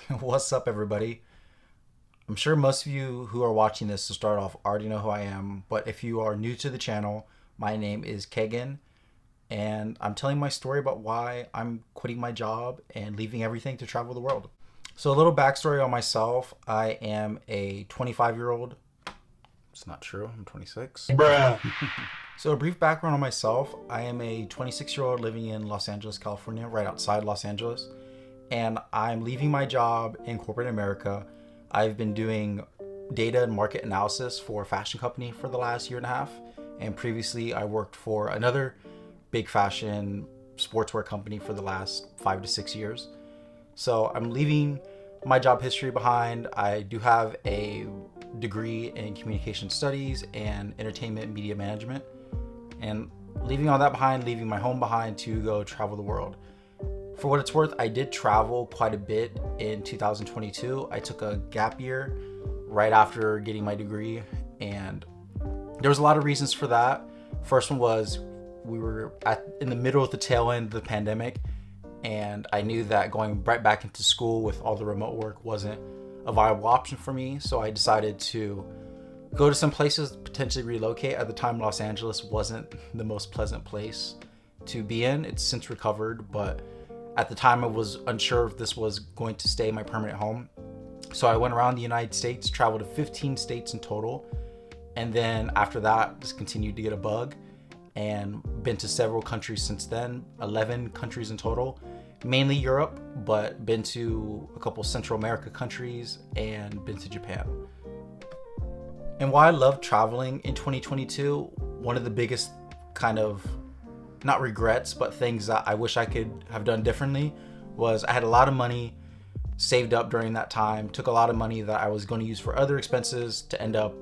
What's up, everybody? I'm sure most of you who are watching this to start off already know who I am, but if you are new to the channel, my name is Kagan, and I'm telling my story about why I'm quitting my job and leaving everything to travel the world. So, a little backstory on myself: I am a 25-year-old. It's not true, I'm 26. Bruh. So, a brief background on myself: I am a 26-year-old living in Los Angeles, California, right outside Los Angeles, and I'm leaving my job in corporate America. I've been doing data and market analysis for a fashion company for the last year and a half, and previously I worked for another big fashion sportswear company for the last 5 to 6 years. So I'm leaving my job history behind. I do have a degree in communication studies and entertainment media management, and leaving all that behind, leaving my home behind to go travel the world. For what it's worth, I did travel quite a bit in 2022. I took a gap year right after getting my degree, and there was a lot of reasons for that. First one was we were in the middle of the tail end of the pandemic, and I knew that going right back into school with all the remote work wasn't a viable option for me. So I decided to go to some places, potentially relocate. At the time, Los Angeles wasn't the most pleasant place to be in. It's since recovered, but at the time I was unsure if this was going to stay my permanent home. So I went around the United States, traveled to 15 states in total, and then after that just continued to get a bug and been to several countries since then, 11 countries in total, mainly Europe, but been to a couple Central America countries and been to Japan. And why I love traveling in 2022, one of the biggest kind of, not regrets, but things that I wish I could have done differently, was I had a lot of money saved up during that time, took a lot of money that I was going to use for other expenses to end up,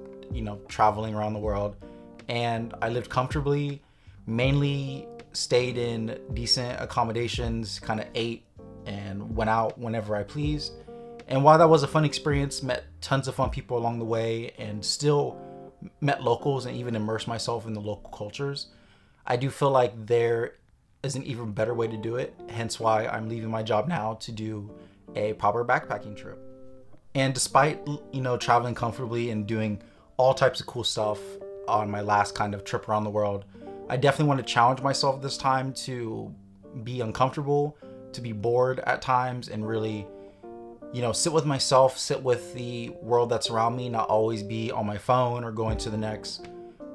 traveling around the world. And I lived comfortably, mainly stayed in decent accommodations, kind of ate and went out whenever I pleased. And while that was a fun experience, met tons of fun people along the way and still met locals and even immersed myself in the local cultures, I do feel like there is an even better way to do it, hence why I'm leaving my job now to do a proper backpacking trip. And despite, traveling comfortably and doing all types of cool stuff on my last kind of trip around the world, I definitely want to challenge myself this time to be uncomfortable, to be bored at times, and really, sit with myself, sit with the world that's around me, not always be on my phone or going to the next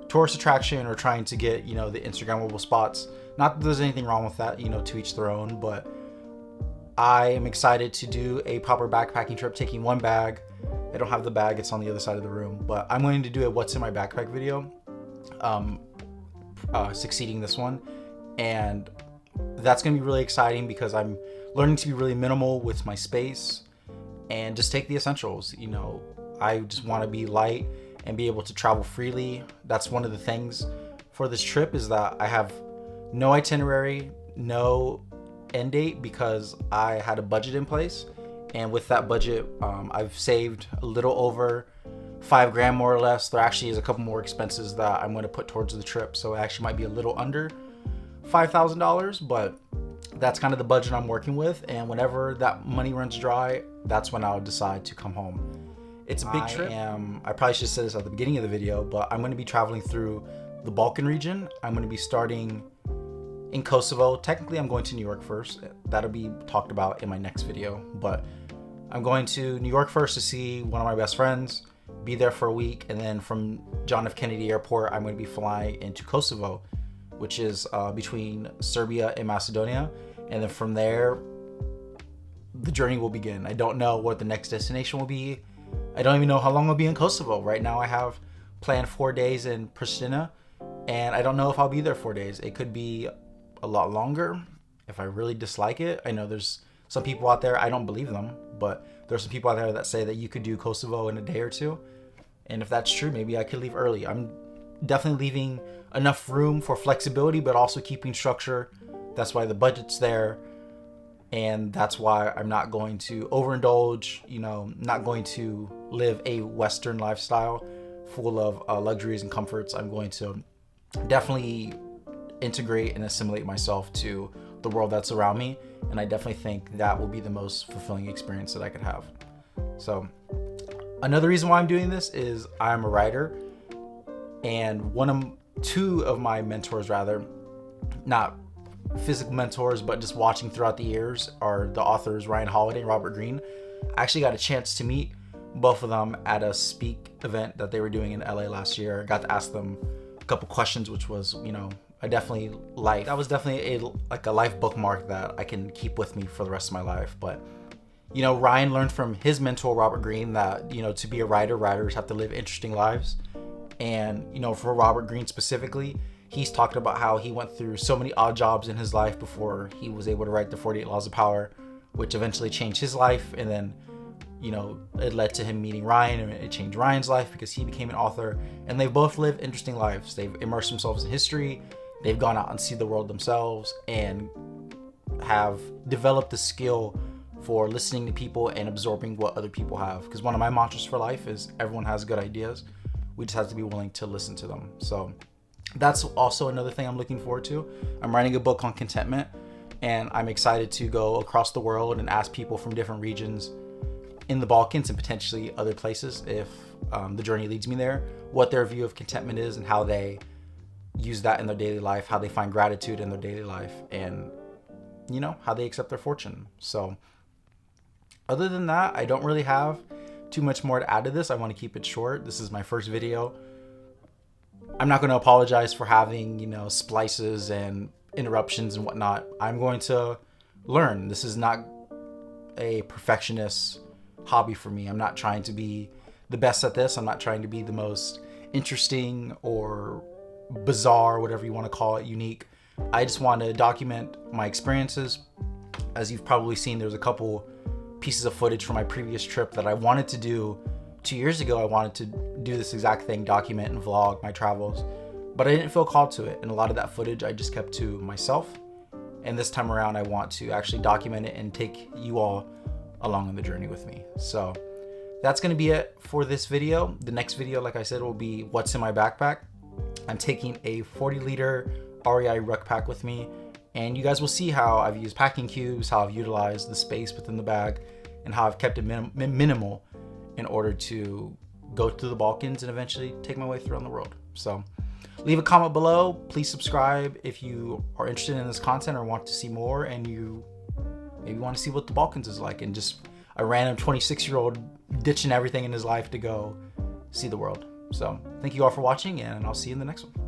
tourist attraction or trying to get, the Instagrammable spots. Not that there's anything wrong with that, to each their own, but I am excited to do a proper backpacking trip, taking one bag. I don't have the bag, it's on the other side of the room, but I'm going to do a what's in my backpack video, succeeding this one. And that's going to be really exciting because I'm learning to be really minimal with my space and just take the essentials. I just want to be light and be able to travel freely. That's one of the things for this trip, is that I have no itinerary, no end date, because I had a budget in place. And with that budget, I've saved a little over $5,000 more or less. There actually is a couple more expenses that I'm going to put towards the trip, so it actually might be a little under $5,000, but that's kind of the budget I'm working with. And whenever that money runs dry, that's when I'll decide to come home. It's a big trip. I probably should have said this at the beginning of the video, but I'm going to be traveling through the Balkan region. I'm going to be starting in Kosovo. Technically, I'm going to New York first. That'll be talked about in my next video, but I'm going to New York first to see one of my best friends, be there for a week, and then from John F. Kennedy Airport, I'm going to be flying into Kosovo, which is between Serbia and Macedonia. And then from there, the journey will begin. I don't know what the next destination will be. I don't even know how long I'll be in Kosovo. Right now I have planned 4 days in Pristina, and I don't know if I'll be there 4 days. It could be a lot longer if I really dislike it. I know there's some people out there, I don't believe them, but there's some people out there that say that you could do Kosovo in a day or two. And if that's true, maybe I could leave early. I'm definitely leaving enough room for flexibility, but also keeping structure. That's why the budget's there. And that's why I'm not going to overindulge, not going to live a Western lifestyle full of luxuries and comforts. I'm going to definitely integrate and assimilate myself to the world that's around me. And I definitely think that will be the most fulfilling experience that I could have. So another reason why I'm doing this is I'm a writer, and two of my mentors, rather, not physical mentors, but just watching throughout the years, are the authors Ryan Holiday and Robert Greene. I actually got a chance to meet both of them at a speak event that they were doing in LA last year. I got to ask them a couple questions, which was, that was definitely a life bookmark that I can keep with me for the rest of my life. But Ryan learned from his mentor Robert Greene that to be a writer, writers have to live interesting lives. And for Robert Greene specifically, he's talked about how he went through so many odd jobs in his life before he was able to write the 48 Laws of Power, which eventually changed his life. And then it led to him meeting Ryan, and it changed Ryan's life because he became an author. And they both live interesting lives. They've immersed themselves in history. They've gone out and seen the world themselves and have developed the skill for listening to people and absorbing what other people have. Because one of my mantras for life is everyone has good ideas. We just have to be willing to listen to them. So that's also another thing I'm looking forward to. I'm writing a book on contentment, and I'm excited to go across the world and ask people from different regions in the Balkans and potentially other places, if the journey leads me there, what their view of contentment is and how they use that in their daily life, how they find gratitude in their daily life, and how they accept their fortune. So other than that, I don't really have too much more to add to this. I want to keep it short. This is my first video. I'm not going to apologize for having splices and interruptions and whatnot. I'm going to learn. This is not a perfectionist hobby for me. I'm not trying to be the best at this. I'm not trying to be the most interesting or bizarre, whatever you want to call it, unique. I just want to document my experiences. As you've probably seen, there's a couple pieces of footage from my previous trip that I wanted to do 2 years ago. I wanted to do this exact thing, document and vlog my travels, but I didn't feel called to it. And a lot of that footage I just kept to myself. And this time around, I want to actually document it and take you all along on the journey with me. So that's going to be it for this video. The next video, like I said, will be what's in my backpack. I'm taking a 40-liter REI ruck pack with me, and you guys will see how I've used packing cubes, how I've utilized the space within the bag, and how I've kept it minimal in order to go to the Balkans and eventually take my way through the world. So leave a comment below. Please subscribe if you are interested in this content or want to see more, and you maybe want to see what the Balkans is like, and just a random 26-year-old ditching everything in his life to go see the world. So thank you all for watching, and I'll see you in the next one.